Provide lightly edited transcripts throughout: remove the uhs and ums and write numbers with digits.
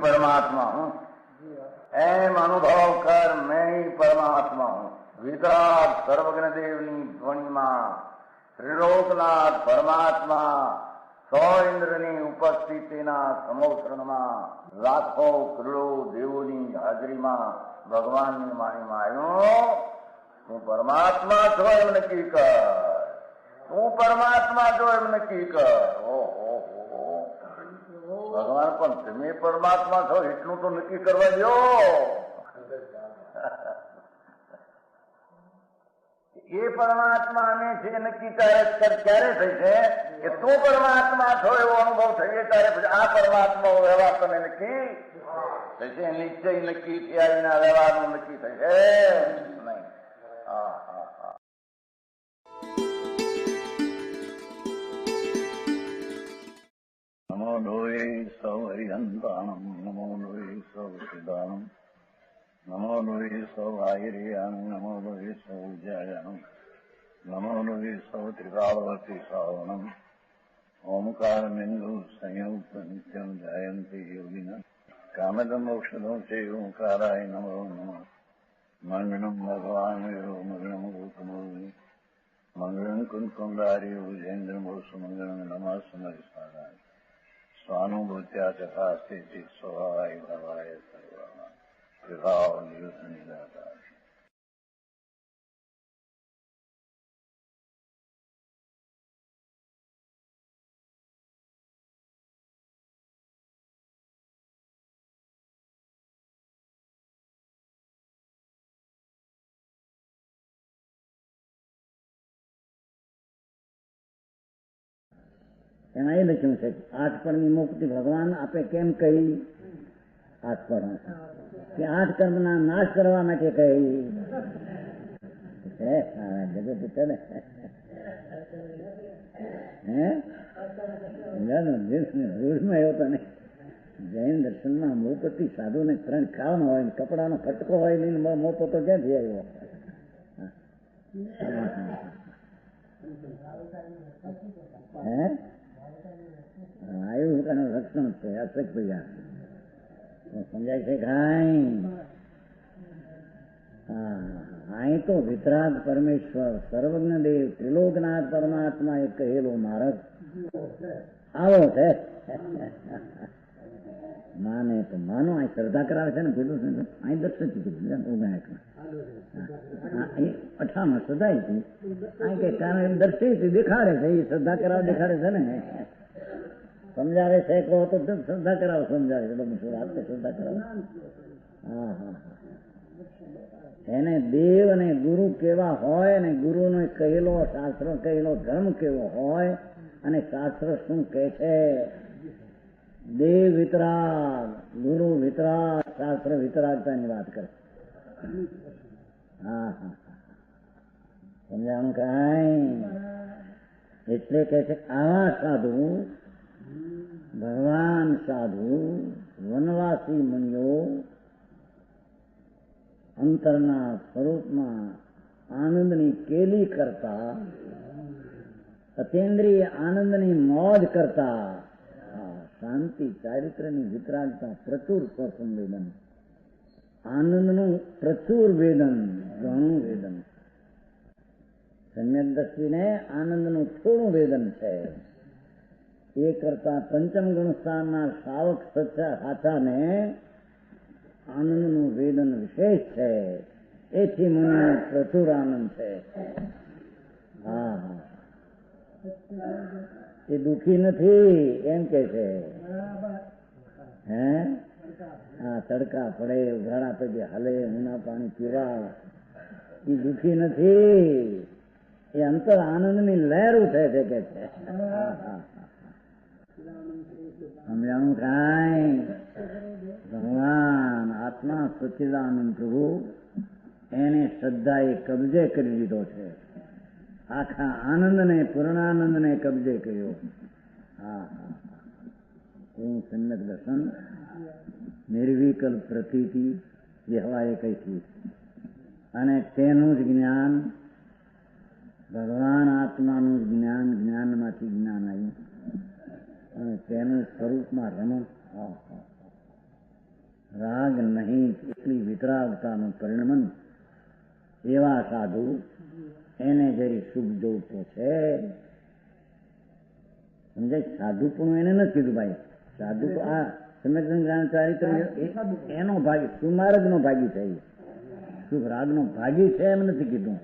परमात्मा हूँ, एम अनुभव कर मैं ही परमात्मा हूँ। वितराग सर्वज्ञ देवनी ध्वनि में त्रिलोकनाथ परमात्मा सौ इंद्रनी उपस्थितिना समोत्रणમાં લાખો કરોડો દેવોની હાજરીમાં ભગવાનની વાણીમાં આવ્યો, તું પરમાત્મા છો એમ નક્કી કર, તું પરમાત્મા છો એમ નક્કી કર. ઓહો, ભગવાન પણ તમે પરમાત્મા છો એટલું તો નક્કી કરવા દો. એ પરમાત્માને છે નક્કી ક્યારે થઈ છે કે તું પરમાત્મા છો એવો અનુભવ થઈએ ત્યારે પછી આ પરમાત્મા વ્યવહાર તને નક્કી થશે. નિશ્ચય નક્કી થયા વિના વ્યવહારનું નક્કી થશે નહીં. હા હા હા. નમો લોહે સૌ હરિહંતાણમ, નમો લોહે સૌ સિદ્ધાણમ, નમો લોહે સૌ આહિર્યાણમ, નમો લોહે સૌ જયાણમ, નમો લોહે સૌ ત્રિકાળવતી શ્રાવણમ. ઓમકાર બિંદુ સંયુક્ત નિત્યમ જયંતિ યોગિના કામદમ મોક્ષદો છે ઓંકારાય નમો નમઃ. મંગળમ ભગવાન મંગળમ ગૌતમોર્મિ મંગળમ કુંકુંડાર્ય ભુજેન્દ્રમો સુમંગળમ નમઃ સમરિસારાય સ્વાનુભૂત્યા ચકાસ્તે ચિત સ્વભાવાય ભવાય સર્વમાં વિભાવ નિયુત નિરાકાર. એમાં એ લખ્યું છે આઠ પળની મુક્તિ ભગવાન આપે કેમ કહી? આઠ પળ કે આઠ કર્મના નાશ કરવા માટે કહી. જગત ચલે ભૂલમાં એવો તો નહીં. જૈન દર્શનમાં મૂપતિ સાધુ ને 3 ખાવાનો હોય ને કપડાનો ફટકો હોય લઈને મોટો તો ક્યાંથી આવ્યો? આયુનું રક્ષણ છે. અશક ભૈયા સમજાય છે કાંઈ? અહીં તો વિતરાગ પરમેશ્વર સર્વજ્ઞ દેવ ત્રિલોકનાથ પરમાત્મા એ કહેલો માર્ગ આવો છે. માને તો માનો અહીં શ્રદ્ધા કરાવે છે ને કીધું છે અહીં દર્શન કીધું 58 શ્રદ્ધા હતી અહીં કઈ કારણ દર્શી દેખાડે છે. એ શ્રદ્ધા કરાવે દેખાડે છે ને સમજાવે છે કહો તો શ્રદ્ધા કરાવો સમજાવે છે શ્રદ્ધા કરાવો. હા હા એને દેવ અને ગુરુ કેવા હોય અને ગુરુનો કહેલો શાસ્ત્ર કહેલો ધર્મ કેવો હોય અને શાસ્ત્ર શું કહે છે. દેવ વિતરાગ, ગુરુ વિતરાગ, શાસ્ત્ર વિતરાગતાની વાત કરે. હા હા સમજાણું કાંઈ? એટલે કે છે આવા સાધુ ભગવાન સાધુ વનવાસી મુનિઓ અંતરના સ્વરૂપમાં આનંદની કેલી કરતા, અતેન્દ્રિય આનંદની મોજ કરતા, શાંતિ ચારિત્ર્યની વિતરાગતા, પ્રચુર સ્વસંવેદન, આનંદનું પ્રચુર વેદન, ઘણું વેદન. સમ્યક દ્રષ્ટિને આનંદનું થોડું વેદન છે. એ કરતા પંચમ ગુણ સ્થાનના સાવક સાચાને આનંદનું વેદન વિશેષ છે. એથી મને પ્રચુર આનંદ છે. હા હા એ દુઃખી નથી એમ કે છે. હે હા તડકા પડે ઉઘાડા પગે હાલે ઊના પાણી પીવા એ દુઃખી નથી. એ અંતર આનંદની લહેર ઉઠે છે કે છે. સમજાણું કાંઈ? ભગવાન આત્મા સચ્ચિદાનંદ પ્રભુ એને શ્રદ્ધાએ કબજે કરી લીધો છે. આખા આનંદને પૂર્ણાનંદને કબજે કર્યો. હા હા એવું સમ્યક દર્શન નિર્વિકલ્પ પ્રતીતિ એ હવાએ કહીથી, અને તેનું જ જ્ઞાન ભગવાન આત્માનું જ્ઞાન, જ્ઞાનમાંથી જ્ઞાન આવ્યું અને તેનું સ્વરૂપમાં રમણ. રાગ નહીં એટલી વિતરાગતાનું પરિણમન. એવા સાધુ એને જરી સુખ જોતું છે. સમજાય? સાધુપણું એને નથી કીધું ભાઈ. સાધુ તો આ સમ્યક ચારિત્ર એનો ભાગી, સુમાર્ગ નો ભાગી છે. સુખ રાગ નો ભાગી છે એમ નથી કીધું,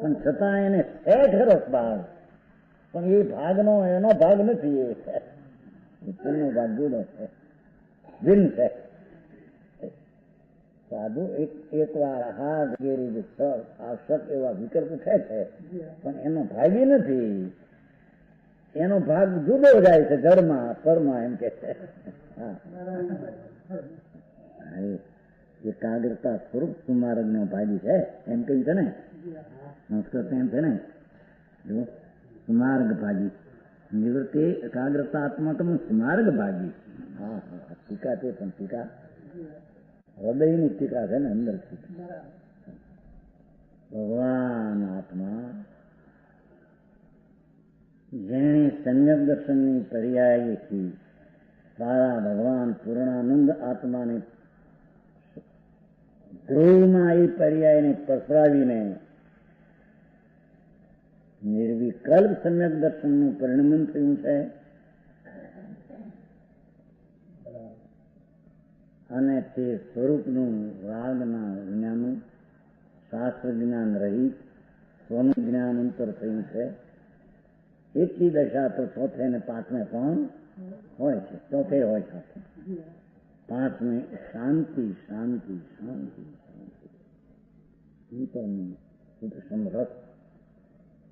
પણ છતાં એને છે ખરો ભાગ, પણ એ ભાગનો એનો ભાગ નથી. એનો ભાગ જુદો છે, ભિન્ન છે. સાધુ એક વાર હા વગેરે આવશ્યક એવા વિકલ્પ ઉઠે છે, પણ એનો ભાગી નથી. એનો ભાગ જુદો જાય છે, જળમાં પરમાં એમ કે છે. એકાગ્રતા સ્વરૂપ સુમાર્ગ નો ભાગી છે એમ કહ્યું છે ને. સંસ્કૃત એમ છે ને, સુમાર્ગ ભાગી. નિવૃત્તિ એકાગ્રતા આત્મા સુમાર્ગ ભાગી. હા હા, ટીકા તે પણ ટીકા હૃદયની ટીકા છે ને, અંદર ભગવાન આત્મા જેણે સમ્યક દર્શનની પર્યાયથી સારા ભગવાન પૂર્ણાનંદ આત્માને ધ્રુવમાં એ પર્યાયને પસરાવીને નિર્વિકલ્પ સમ્યક દર્શનનું પરિણમન થયું છે. અને તે સ્વરૂપનું રાગના જ્ઞાનનું શાસ્ત્ર જ્ઞાન રહિત સ્વનું જ્ઞાન અંતર થયું છે. એટલી દશા તો ચોથે ને પાંચમે પણ હોય છે. ચોથે હોય છે, પાંચમે શાંતિ શાંતિ શાંતિ શાંતિ. સૂક્ષ્મ રસ,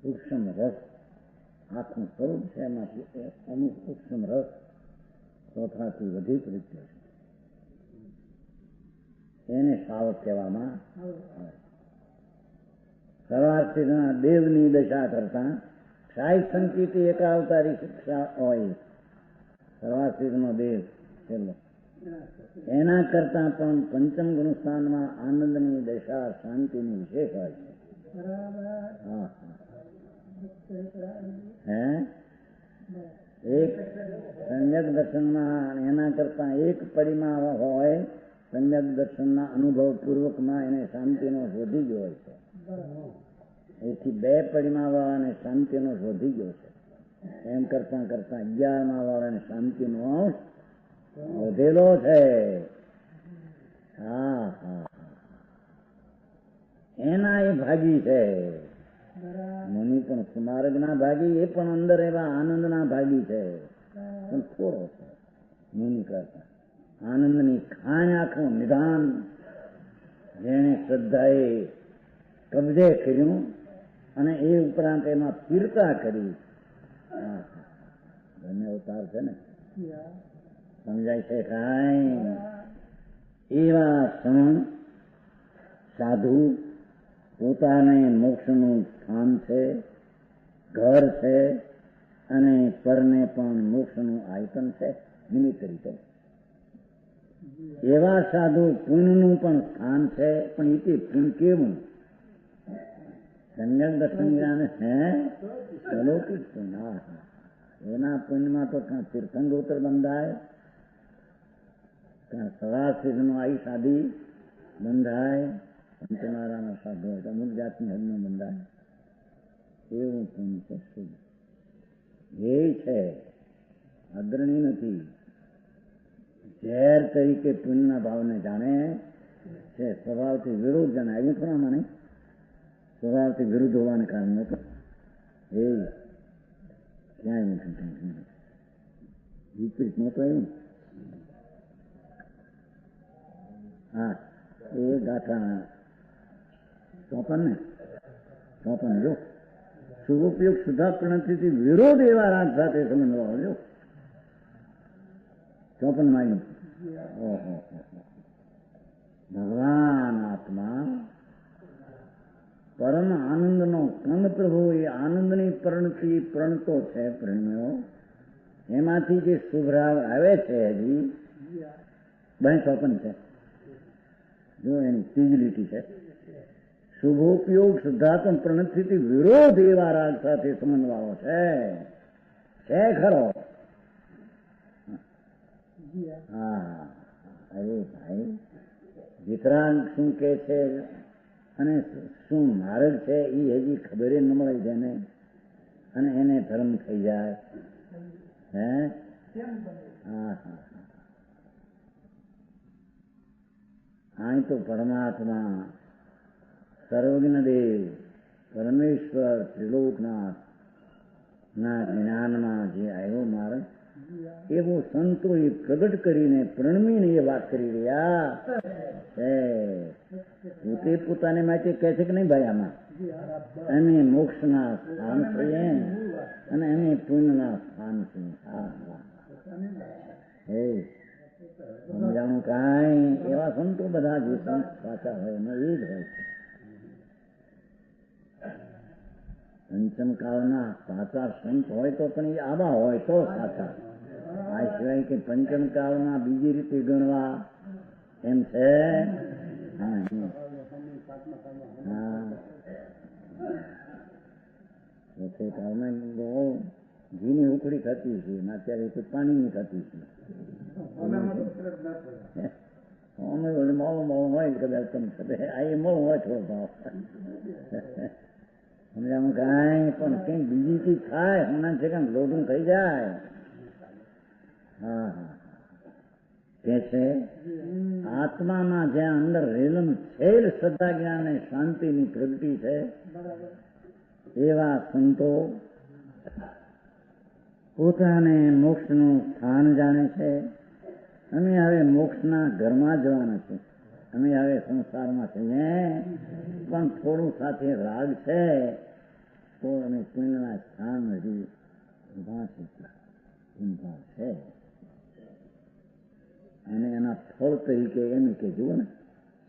સૂક્ષ્મ રસ આખું સ્વરૂપ છે. એમાંથી અમુક સૂક્ષ્મ રસ ચોથાથી વધી પ્રત્ય છે. એને સાવક કહેવામાં આવે. સર્વાર્થિના દેવની દશા કરતા સાહિત્ય સંકેત એકાવતારી શિક્ષા હોય. સર્વાર્થિકનો દેવ છેલ્લો, એના કરતા પણ પંચમ ગુણસ્થાનમાં આનંદની દશા શાંતિની વિશેષ હોય છે. હા હે, એક સમ્યક દર્શનમાં એના કરતા એક પરિમાણ હોય. સમ્યક દર્શનના અનુભવ પૂર્વકમાં એને શાંતિનો શોધી ગયો હોય છે. એથી બે પરિમાણ વાળાને શાંતિનો શોધી ગયો છે. એમ કરતા કરતા 11મા વાળાને શાંતિનો અંશ વધેલો છે. હા હા, એના એ ભાગી છે. મુનિ પણ સુમાર્ગ ના ભાગી, એ પણ અંદર એવા આનંદ ના ભાગી છે, પણ થોડો છે મુનિ કરતા. આનંદની ખાણ આખું નિધાન જેને શ્રદ્ધાએ કબજે કર્યું અને એ ઉપરાંત એમાં પીરતા કરી. બંને અવતાર છે ને, સમજાય છે કાંઈ? એવા સણ સાધુ પોતાને મોક્ષનું સ્થાન છે, ઘર છે, અને પરને પણ મોક્ષનું આયતન છે નિમિત્ત રીતે. એવા સાધુ પુણ્યનું પણ સ્થાન છે, પણ એ પુણ્ય કેવું? સમ્યક દર્શન જ્ઞાન હે અલૌકિક પુણ્ય. એના પુણ્યમાં તો ત્યાં તીર્થંગોત્ર બંધાય, ત્યાં સવાસિદ્ધનો આઈ સાધી બંધાય, પંચનારાયણ સાધુ હોય અમુક જાતની હદનો બંધાય. એવું પુણ્ય છે શુદ્ધ. એ છે, અગ્રણી નથી. ઝેર તરીકે પુણ્યના ભાવને જાણે છે, સ્વભાવથી વિરોધ જાણે. આવ્યું ખરા મને સ્વભાવથી વિરુદ્ધ હોવાને કારણે નહોતું. એ ક્યાંય નથી, વિપરીત નહોતું આવ્યું. હા, એ ગાથા 54 જો શુભોપયોગ શુદ્ધાપ્રણતિથી વિરોધ એવા રાગ સાથે સમજવા આવજો. 54 માં ભગવાન આત્મા પરમ આનંદનો કણ પ્રભુ, એ આનંદની પ્રણતો છે, પ્રણ્યો. એમાંથી જે શુભ રાગ આવે છે હજી બહેસોપન છે, જો એની ત્રીજી લીટી છે. શુભોપયોગ શુદ્ધાત્મ પ્રણસ્થિતિ વિરોધ એવા રાગ સાથે સમન્વયો છે ખરો. હા, અરે ભાઈ, વિતરાગ શું કે છે અને શું માર્ગ છે એ હજી ખબર ન મળે જેને, અને એને ધર્મ થઈ જાય. હે હા હા, અહીં તો પરમાત્મા સર્વજ્ઞ દેવ પરમેશ્વર ત્રિલોકનાથ ના જ્ઞાનમાં જે આવ્યો માર્ગ એવો સંતોએ પ્રગટ કરીને પ્રણમીને એ વાત કરી રહ્યા છે. પોતે પોતાને માટે કહે છે કે નહીં ભાઈ, આમાં અમે મોક્ષના સ્થાન છીએ અને અમે પુણ્યના સ્થાન છીએ. હે સમજાણું કાંઈ? એવા સંતો બધા જે સંત સાચા હોય એમાં એ જ હોય છે. પંચમ કાળના સાચા સંત હોય તો પણ એ આવા હોય તો સાચા. આ સિવાય કે પંચમ કાળના બીજી રીતે ગણવા એમ છે. હા, ચોથે કાળમાં બહુ ઘીની ઉકળી થતી છે ને અત્યારે કોઈ પાણીની થતી છે. અમે મોડું હોય કદાચ તમે આ એ મોડું હોય થોડો ભાવ સમજામાં કાંઈ પણ કંઈક બીજી ચીજ થાય હમણાં છે કાંઈક લોઢું થઈ જાય. હા હા, કે છે આત્મામાં જ્યાં અંદર રેલમ છેલ શ્રદ્ધા જ્ઞાન અને શાંતિની પ્રગતિ છે એવા સંતો પોતાને મોક્ષનું સ્થાન જાણે છે. અમે હવે મોક્ષના ઘરમાં જવાના છે, અમે હવે સંસારમાં છીએ પણ થોડું સાથે રાગ છે તો અમે પુણ્યના સ્થાન હજી ઉભા છે. અને એના ફળ તરીકે એમ કે જુઓ ને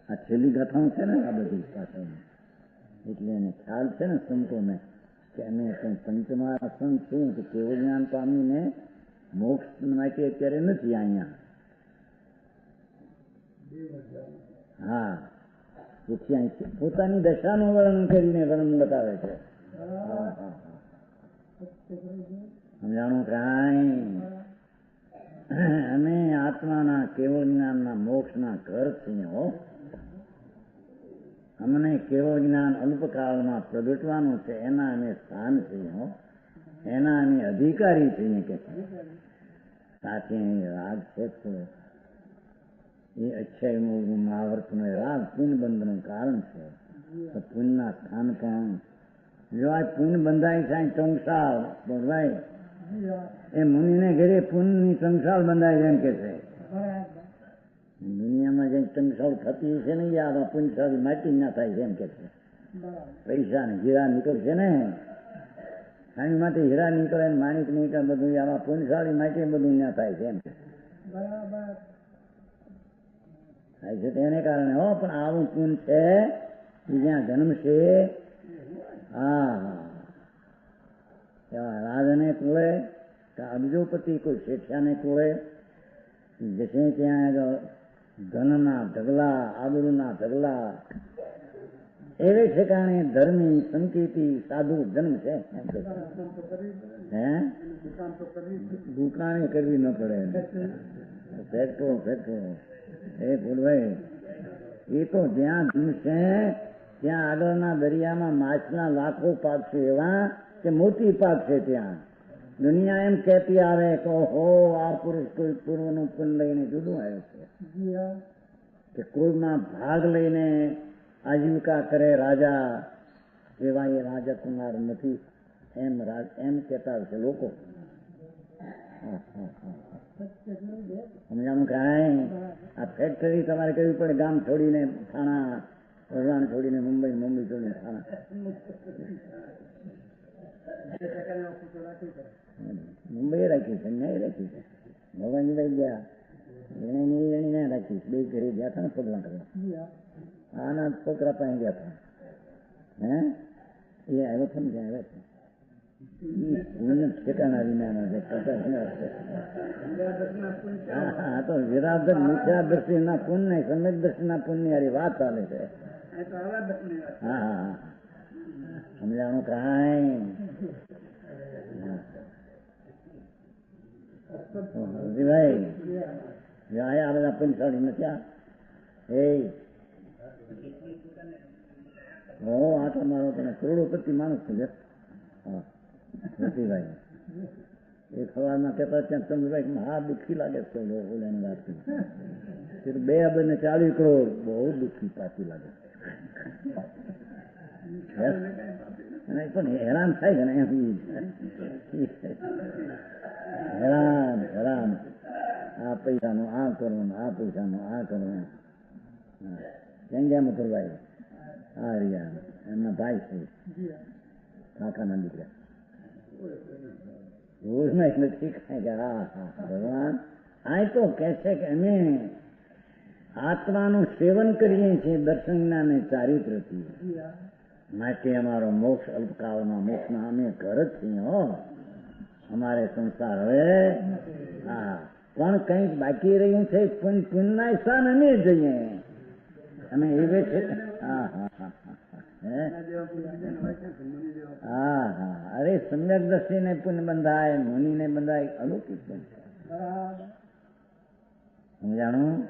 આ છેલ્લી ગાથાઓ છે ને આ બધી પાછળની, એટલે એને ખ્યાલ છે ને સંતોને કે અમે પંચમા સંત છીએ કે કેવું જ્ઞાન પામીને મોક્ષ માટે અત્યારે નથી અહીંયા. હા, તેથી અહીં પોતાની દશાનું વર્ણન કરીને વર્ણન બતાવે છે. સમજાણું કાંઈ? અમે આત્માના કેવળ જ્ઞાનના મોક્ષના ઘર છીએ હો. અમને કેવળ જ્ઞાન અલ્પકાળમાં પ્રગટવાનું છે, એના અમે સ્થાન છીએ હો, એના અમે અધિકારી છીએ. કે સાચે રાગ છે તો એ અક્ષય મહાવર્તનો રાગ પુણ્ય બંધનું કારણ છે. તો પુણ્યના સ્થાન પણ જો આ પુણ્ય બંધાય છે ટંકશાળ ભાઈ, એ મુનિને ઘરે પુણ્યની ટંકશાળ બંધાય છે એમ કે છે. દુનિયામાં જે ટંકશાળ થતી છે ને આ પુણ્યશાળી માટી ના થાય છે એમ કે છે. પૈસા ને હીરા નીકળશે ને ખાણી માટે હીરા નીકળે ને માણિક નીકળે બધું આમાં પુણ્યશાળી માટી બધું ના થાય છે એમ કે થાય છે. તેને કારણે હો પણ આવું પુણ્ય છે જ્યાં જન્મ છે. હા હા, રાજને કુળે કે અબજોપતિ કોઈ શેઠિયાને કુળે જશે ત્યાં ધનના ઢગલા આબરૂના ઢગલા એવે ઠેકાણે ધર્મી સંકેતી સાધુ જન્મ છે. હે દુકાને કરવી ન પડે, ફેક્ટરો એ ભૂલભાઈ એ તો જ્યાં જન્મશે ત્યાં આગળના દરિયામાં માછના લાખો પાક છે એવા કે મોટી પાક છે. ત્યાં દુનિયા એમ કહેતી આવે કે ઓહો આ પુરુષ કોઈ પૂર્વનું પુણ્ય લઈને જુદું આવ્યો છે કે કોઈમાં ભાગ લઈને આજીવિકા કરે રાજા એવા એ રાજકુમાર નથી એમ કહેતા હશે લોકો. સમજાણું કાંઈ? આ ફેક્ટરી તમારે કરવી પડે ગામ છોડીને થાણા, વઢવાણ છોડીને મુંબઈ છોડીને થાણા. મુંબઈ રાખી છે, ન્યાય રાખી છે, ભગવાનજી ગયા એને ના રાખી બે ઘરે ગયા હતા ને પગલા કરવા. આના છોકરા પાસે ગયા હતા. હે એ આવ્યો છે ને ત્યાં આવ્યા છે પુણ્ય ઠેકાણા વિના હા તો વિરાધક મિથ્યા દ્રષ્ટિ ના પુણ્ય સમ્યક દ્રષ્ટિ ના પુણ્ય યારી વાત ચાલે છે. હા હા સમજાણું કાંઈ ભાઈ આ બધા પંચાળી નથી આ તમારો તમે કરોડોપતિ માણસ છે. ભાઈ એક સવારમાં કહેતા ત્યાં ચંદ્રભાઈ હા દુઃખી લાગે છે ઓલાની વાત કરી 240 કરોડ બહુ દુઃખી પાછી લાગે પણ હેરાન થાય છે ને હેરાન આ પૈસાનું આ કરવું આ પૈસાનું આ કરવું કેમ કરવાય આ રહ્યા એમના ભાઈ છે કાકાના દીકરા રોજમાં એટલે ઠીક થાય કે હા હા ભગવાન આ તો કહે છે કે અમે આત્માનું સેવન કરીએ છીએ દર્શન જ્ઞાને ચારિત્રથી માટે અમારો મોક્ષ અલ્પકાળમાં મોક્ષના અમે ઘર જ છીએ હો અમારે સંસાર હવે હા પણ કંઈક બાકી રહ્યું છે પુણ્યના સ્થાન અમે જઈએ અમે એવે છે હા હા હા હા હા અરે સમ્યક દ્રષ્ટિને પુણ્ય બંધાય મુનિને બંધાય અલૌકિક પણ છે સમજાણું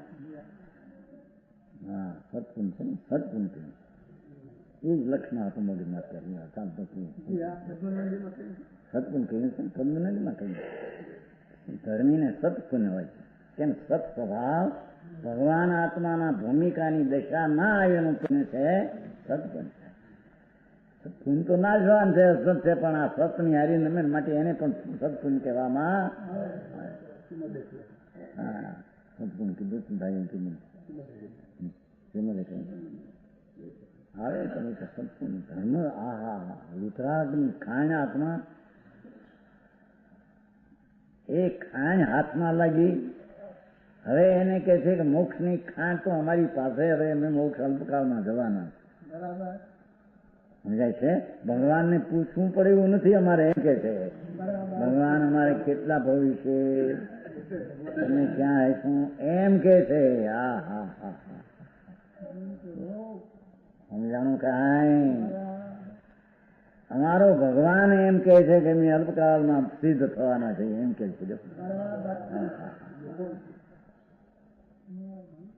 હા સત્પુન છે ને સત્પુન છે એ જ લક્ષણ આત્મોડી માટે સત્પુન કહ્યું છે પદ્મનદીમાં કહ્યું ધર્મીને સત્પુન હોય છે કેમ સત સ્વભાવ ભગવાન આત્માના ભૂમિકાની દશા ના આવેલું પુણ્ય છે સત્પુન સત્પુન તો ના જવાન છે સત છે પણ આ સતની હારી નમે માટે એને પણ સત્પુન કહેવામાં હા સત્પુન કીધું ભાઈ કીધું હવે તમે સત્પુન ધર્મ આ વિતરાગની ખાણ આત્મા એ ખાણ હાથમાં લાગી હવે એને કહે છે કે મોક્ષની ખાણ તો અમારી પાસે હવે અમે મોક્ષ અલ્પકાળમાં જવાના સમજાય છે ભગવાનને પૂછવું પડે એવું નથી અમારે એમ કે છે ભગવાન અમારે કેટલા ભવિષ્ય તમે ક્યાં આવીશું એમ કે છે હા હા હા હા સમજાણું કાંઈ અમારો ભગવાન એમ કે છે કે અમે અલ્પકાળમાં સિદ્ધ થવાના છે એમ કે છે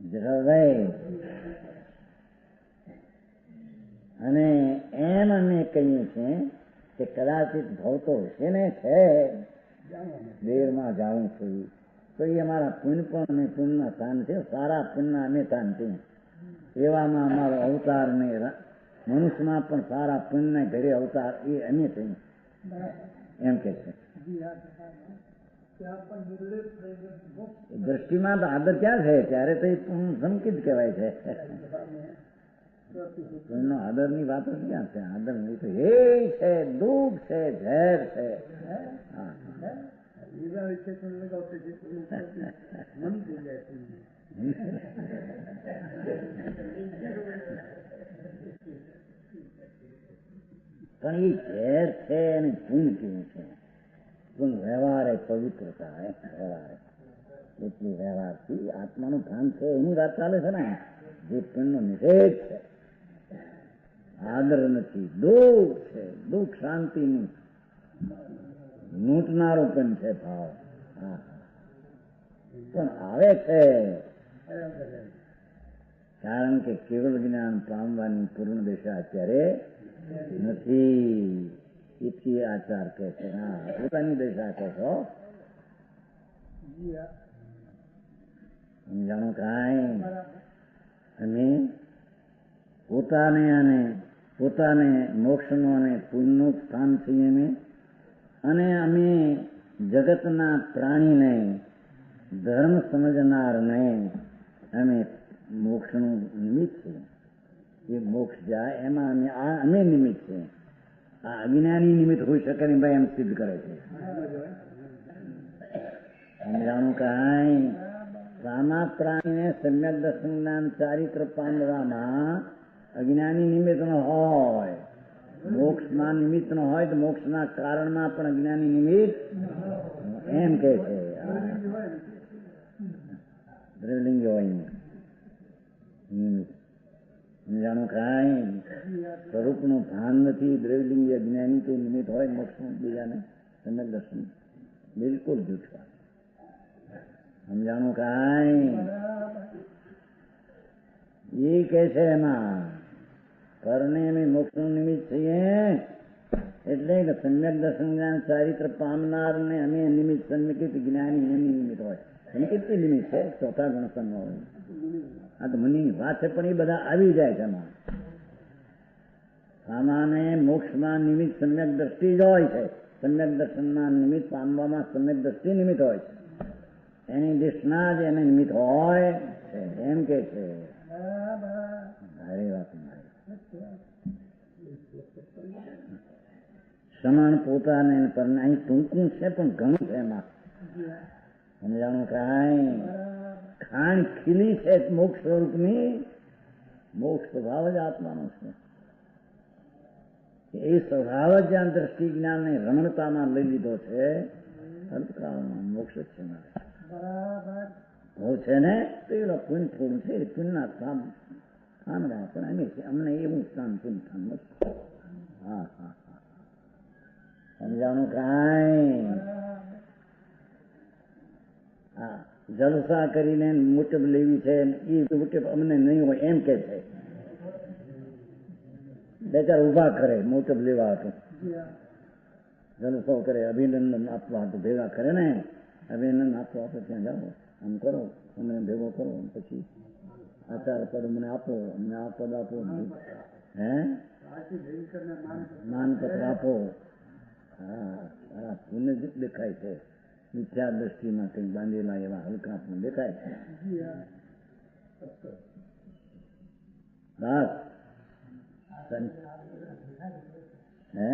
જગભાઈ અને એમ અમે કહીએ છીએ કે કદાચિત ભવતો છે ને છે દેરમાં જાણું છું તો એ અમારા પુણ્ય પણ અને પુણ્યના સ્થાન છે સારા પુણ્યના અમે સ્થાન છે એવામાં અમારો અવતાર ને મનુષ્યમાં પણ સારા પુણ્યના ઘરે અવતાર એ અમે છીએ એમ કે છે દ્રષ્ટિમાં તો આદર ક્યાં છે ત્યારે તો એ સંકિત કહેવાય છે એનો આદર ની વાત જ ક્યાં છે આદર નહીં તો એ છે દુઃખ છે ઝેર છે પણ એ ઝેર છે અને પૂન કેવું છે પણ વ્યવહાર એ પવિત્રતા વ્યવહાર એટલી વ્યવહારથી આત્માનું ભાન છે એની વાત ચાલે છે ને જે પુણ્યનો નિષેધ છે આદર નથી દુઃખ છે દુઃખ શાંતિનું લૂંટનારું પણ છે ભાવ હા પણ આવે છે કારણ કે કેવળ જ્ઞાન પામવાની પૂર્ણ દશા અત્યારે નથી ઇતિ આચાર કે છે હા પોતાની દશા કહે છો સમજાણું કાંઈ અને પોતાને મોક્ષનું અને પુણ્યનું સ્થાન છીએ અને અમે જગતના પ્રાણીને ધર્મ સમજનારને અમે મોક્ષનું નિમિત્ત છીએ એ મોક્ષ જાય એમાં અમે નિમિત્ત છીએ આ અજ્ઞાની નિમિત્ત હોઈ શકે નહીં ભાઈ એમ સિદ્ધ કરે છે સમજાણું કાંઈ સામા પ્રાણીને સમ્યક દર્શન જ્ઞાન ચારિત્ર પામવામાં અજ્ઞાની નિમિત્ત ન હોય મોક્ષમાં નિમિત્ત નો હોય તો મોક્ષના કારણમાં પણ અજ્ઞાની નિમિત્ત એમ કે છે. દ્રવલિંગ હોય નિમિત્ત જાણો કાંઈ સ્વરૂપનું ભાન નથી. દ્રવલિંગી અજ્ઞાની તે નિમિત્ત હોય મોક્ષનું બીજાને સમ્યક દર્શન બિલકુલ જૂઠવા સમજાણું કાંઈ એ કે છે એમાં પરણે અમે મોક્ષનું નિમિત્ત છીએ એટલે કે સમ્યક દર્શન જ્ઞાન ચારિત્ર પામનાર ને અમે નિમિત્ત સન્મિકિત જ્ઞાની એમની નિમિત્ત હોય. એની કેટલી નિમિત્ત છે? ચોથા ગણસન હોય. આ તો મનની વાત છે પણ એ બધા આવી જાય છે એમાં. સામાન્ય મોક્ષમાં નિમિત્ત સમ્યક દ્રષ્ટિ જ હોય છે. સમ્યક દર્શનમાં નિમિત્ત પામવામાં સમ્યક દ્રષ્ટિ નિમિત્ત હોય છે. એની દિશના જ એને નિમિત્ત હોય છે એમ કે છે. સારી વાત સમણ પોતાને પણ અહીં ટૂંકું છે પણ ઘણું છે એમાં સમજાણું કાંઈ ખાણ ખીલી છે મોક્ષ સ્વરૂપની. મોક્ષ સ્વભાવ જ આત્માનો છે. એ સ્વભાવ જ જ્યાં દ્રષ્ટિ જ્ઞાનને રમણતામાં લઈ લીધો છે અંતકાળમાં મોક્ષ જ છે મારે બહુ છે ને તો એવા પુણ્ય થોડું છે પુણ્યના સ્થાન આમરા પણ અમે છે અમને એવું સ્થાન પુણ્ય સ્થાન નથી. હા હા હા સમજાણું કાંઈ હા જલસા કરીને મુટબ લેવી છે એ મુટબ અમને નહીં હોય એમ કે છે. બે ચાર ઉભા કરે મુટબ લેવા હતું જલસો કરે અભિનંદન આપવા હતું ભેગા કરે ને અભિનંદન આપવા આપો ત્યાં જાઓ આમ કરો અમને ભેગો કરો પછી આચાર પદ મને આપો અમને આ પદ આપો હે માનપત્ર આપો. હા પુણ્ય જ દેખાય છે. મિથ્યા દ્રષ્ટિમાં કંઈક બાંધેલા એવા હલકા પણ દેખાય છે. દાસ હે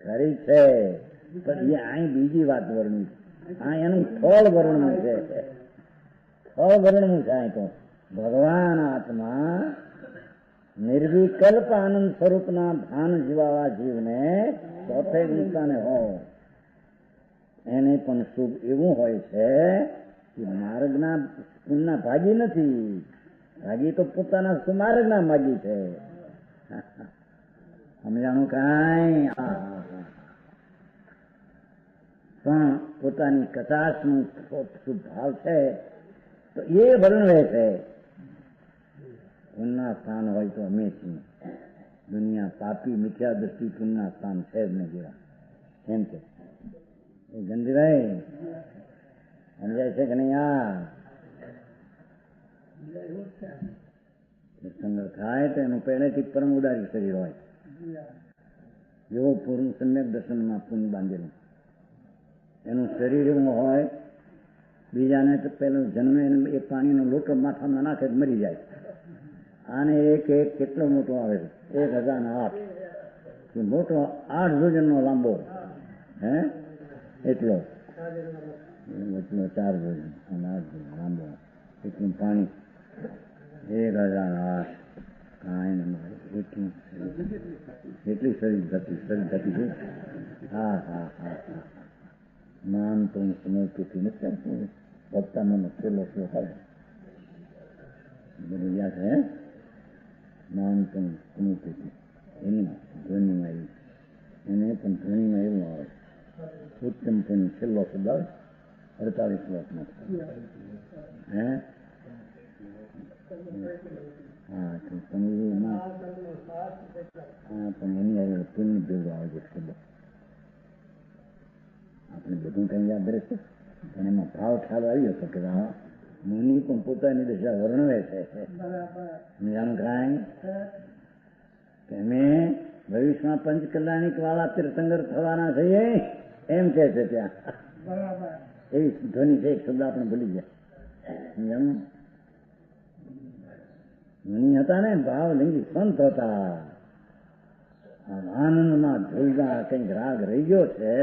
ખરી છે પણ એ અહીં બીજી વાત વર્ણવી આ એનું ફળ વર્ણવું છે. ફળ વર્ણવું છે અહીં તો ભગવાન આત્મા નિર્વિકલ્પ આનંદ સ્વરૂપના ભાન જીવાવા જીવને ચોથે ગુણતાને હોય એને પણ શુભ એવું હોય છે કે માર્ગના પુણ્યના ભાગી નથી. ભાગી તો પોતાના સુમાર્ગના માગી છે. સમજાણું કાંઈ પણ પોતાની કચાશનું શુભ ભાવ છે તો એ વર્ણવે છે. પુણ્યના સ્થાન હોય તો અમે છીએ. દુનિયા પાપી મિથ્યા દ્રષ્ટિ પુણ્યના સ્થાન છે જ ને જેવા એમ કે એ ગંધીભાઈ સમજાય છે કે નહીં? સંગ્રહ થાય તો એનું પહેલેથી પરમ ઉદારી શરીર હોય જેવો પૂર્ણ સમ્યક દર્શનમાં પુણ્ય બાંધેલું એનું શરીર એવું હોય બીજાને તો પેલું જન્મે એ પાણીનો લોટો માથામાં નાખે મરી જાય. આને એક એક કેટલો મોટો આવે છે 1008 મોટો 8 ભોજનનો લાંબો હે એટલો 4 ભોજન અને 8 ભોજન લાંબો એટલું પાણી 1008 કાંઈ ને મારે એટલી શરીર થતી છે. હા હા હા હા માન તો સમય તેથી નથી ભક્તાનો છેલ્લો શ્લોક આવે બધું યાદ છે. માન પણ સમય એની ધ્વનિમાં એને પણ ધ્વનિમાં એવું આવે ઉત્તમ પણ છેલ્લો શબ્દ આવે 48 શ્લોકમાં હે હા તો સમયમાં હા પણ એની આગળ પુણ્ય ભેગો આવે છે શબ્દ આપણે બધું કંઈ યાદ રહેશે પણ એમાં ભાવ ખ્યાલ આવ્યો હતો કે હા મુનિ પણ પોતાની દશા વર્ણવે છે. જાણું કાંઈ કે અમે ભવિષ્યમાં પંચ કલ્યાણિક વાળા તીર્થંકર થવાના છીએ એમ કે છે ત્યાં એવી ધ્વનિ છે. એક શબ્દ આપણે ભૂલી ગયા જાણું મુનિ હતા ને ભાવલિંગી સંત હતા. આનંદમાં ધ્રુવતા કંઈક રાગ રહી ગયો છે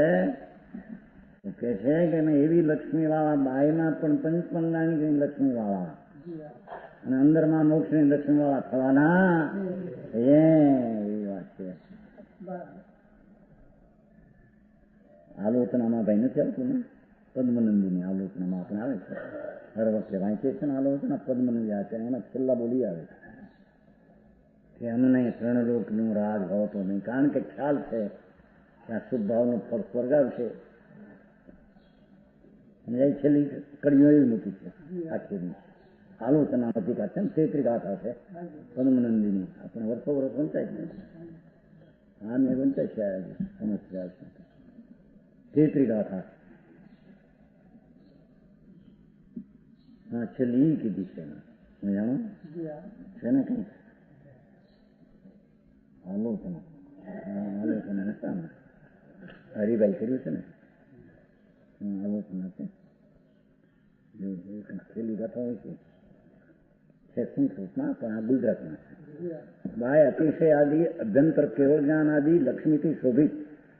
કે છે કે મેં એવી લક્ષ્મી વાળા બાયના પણ પંચમંગલાની લક્ષ્મી વાળા અને અંદરમાં મોક્ષની દક્ષિણવાળા થવાના એવી વાત છે. આલોચનામાં ભાઈ નથી આવતું ને, પદ્મનંદીની આલોચનામાં આપણે આવે છે હર વખતે વાંચીએ છે ને આલોચના પદ્મનંદી આવે છે, એમાં છેલ્લા બોલી આવે છે કે અમને ત્રણલોકનું રાજ હોતો નહીં, કારણ કે ખ્યાલ છે કે આ શુભ ભાવનું ફળ સ્વર્ગ આવશે. અને એ છેલ્લી કડીઓ એવી મૂકી છે આખીની આલોચના અધિકાર છે ને, 33 ગાથા છે પદ્મનંદીની, આપણે વર્ષો વર્ષ વંચાય છે, હા મેં વંચાય છે સમસ્યા છે 33 ગાથા. હા છેલ્લી કીધી છે જાણો છે ને કઈ આલોચના હતા ને, હરિભાઈ કર્યું છે ને આલોચના છે, છેલ્લી ગાથા હોય છે સંસ્કૃતમાં પણ આ ગુજરાતમાં છે. બાય અતિશય આદિ અભ્યંતર કેવળ જ્ઞાન આદિ લક્ષ્મીથી શોભિત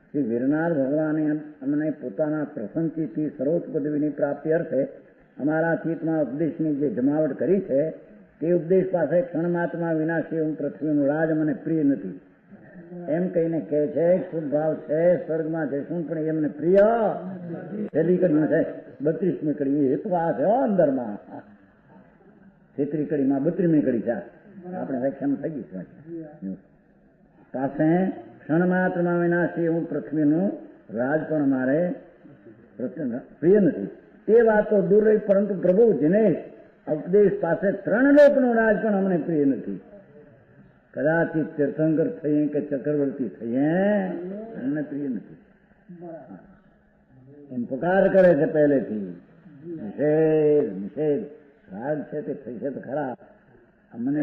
શ્રી વીરનાર ભગવાને અમને પોતાના પ્રસન્નચિત્તથી સર્વોચ્ચ પદવીની પ્રાપ્તિ અર્થે અમારા ચિત્તમાં ઉપદેશની જે જમાવટ કરી છે તે ઉપદેશ પાસે ક્ષણમાત્મા વિનાશી હું પૃથ્વીનું રાજ મને પ્રિય નથી એમ કહીને કહે છે. શુભ ભાવ છે, સ્વર્ગમાં જઈશું પણ એમને પ્રિય છેલ્લી કડીમાં છે 32મી કડી હેતવા છે અંદરમાં, 33 કડીમાં 32મી કડી છે. આપણે વ્યાખ્યાન થઈ ગઈ છે પાસે ક્ષણમાત્રમાં વિનાશી હું પૃથ્વીનું રાજ પણ મારે પ્રિય નથી. તે વાત તો દૂર રહી, પરંતુ પ્રભુ દિનેશ ઉપદેશ પાસે 3 લોકનું રાજ પણ અમને પ્રિય નથી. કદાચિત તીર્થંકર થઈએ કે ચક્રવર્તી થઈએ અમને પ્રિય નથી એમ પુકાર કરે છે પહેલેથી. નિષેધ નિષેધ રાજ છે તે થશે તો ખરા, અમને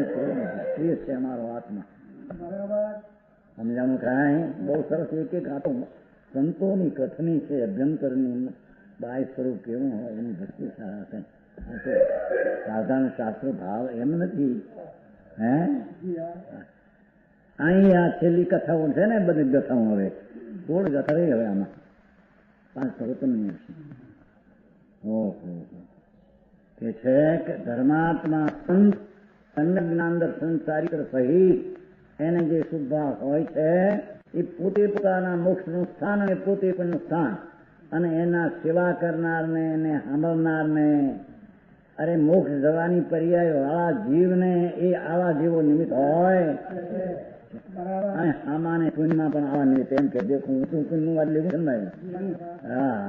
પ્રિય છે અમારો આત્મા. સમજાણું કાંઈ બહુ સરસ એક એક આતો સંતોની કથની છે, અભ્યંતરની બાય સ્વરૂપ કેવું હોય એની વસ્તુ સારા છે. સાધારણ શાસ્ત્ર ભાવ એમ નથી. હે અહીં આ છેલ્લી કથાઓ છે ને બધી કથાઓ, હવે 16 કથા રહી હવે આમાં 5 સર્વોત્તમની છે. ઓહો કે છે કે ધર્માત્મા સંત અન્ય જ્ઞાન દર્શન ચારિત્ર સહિત એને જે શુભ ભાવ હોય છે એ પોતે પોતાના મોક્ષનું સ્થાન અને પોતે પણ સ્થાન અને એના સેવા કરનારને એને સાંભળનારને અરે મોક્ષ જવાની પર્યાય વાળા જીવને એ આવા જીવો નિમિત્ત હોય. અને આમાને પુણ્યમાં પણ આવા નિમિત્ત એમ કે દેખું ઊંચું પુણ્યનું વાત લેવું છે ને ભાઈ. હા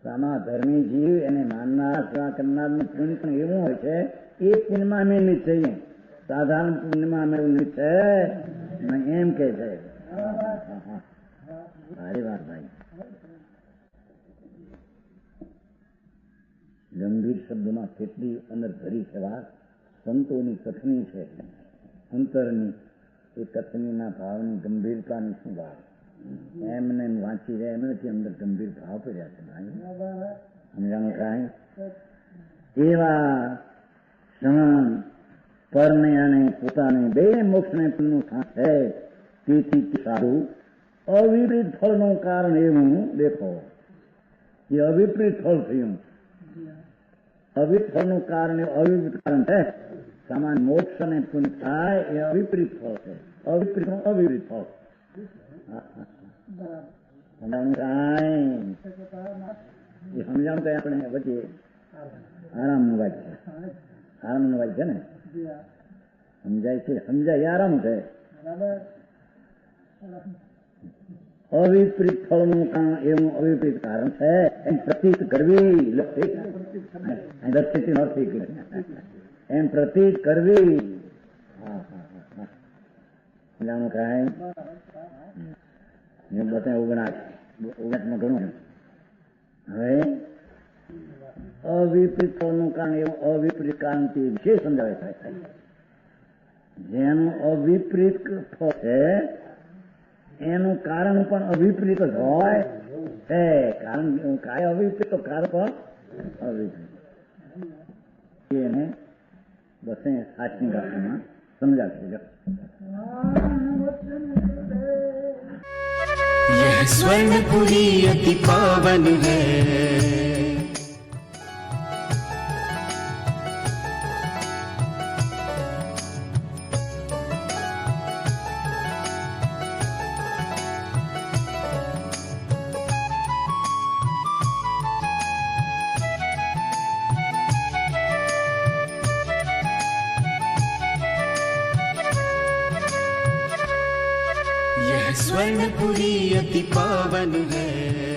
સામા ધર્મી જીવ એને માનનાર સેવા કરનારનું પુણ્ય પણ એવું હોય છે એ પુણ્યમાં અમે નિમિત્ત થઈએ, સાધારણ પુણ્યમાં અમે નિમિત્ત છે એમ કે છે. સારી વાત ભાઈ. ગંભીર શબ્દમાં કેટલી અંદર ભરી છે વાત. સંતોની કથની છે અંતરની, એ કથનીના ભાવની ગંભીરતાની શું વાત એમને વાંચી જાય એમ નથી, અંદર ગંભીર ભાવ પડ્યા છે ભાઈ. સમજાણું કાંઈ એવા ક્ષણ પરને અને પોતાને બે મોક્ષને પણનું છે. તેથી સારું અવિપરીત ફળનું કારણ એવું દેખો, એ અવિપરીત ફળ થયું. અવિપરીત ફળનું કારણ એ અવિપરીત કારણ છે. સામાન્ય મોક્ષ અને પુણ્ય થાય એ અવિપરીત ફળ છે, અવિપરીત અવિપરીત ફળ. સમજાણું કાંઈ એ સમજાણું કઈ આપણે વચ્ચે આરામનું વાય છે, આરામનું વાય છે ને સમજાય છે, સમજાય આરામ છે. અવિપરીત ફળનું કારણ એવું અવિપરીત કારણ છે એમ પ્રતીત કરવી, એમ પ્રતીત કરવી. જાણું કાંઈ બતાવે 59 ઘણું. હવે અવિપરીત ફળનું કારણ એવું અવિપરીત કારણથી વિશેષ સમજાવે છે. જેનું અવિપરીત ફળ છે એનું કારણ પણ અવિપરીત જ હોય છે. કારણ કાય અવિપરીત તો કારણ પણ અવિપરીત. એને બસ 8મી ગાથામાં સમજાવશે. यह स्वर्णपुरी अति पावन है, स्वर्णपुरी अति पावन है।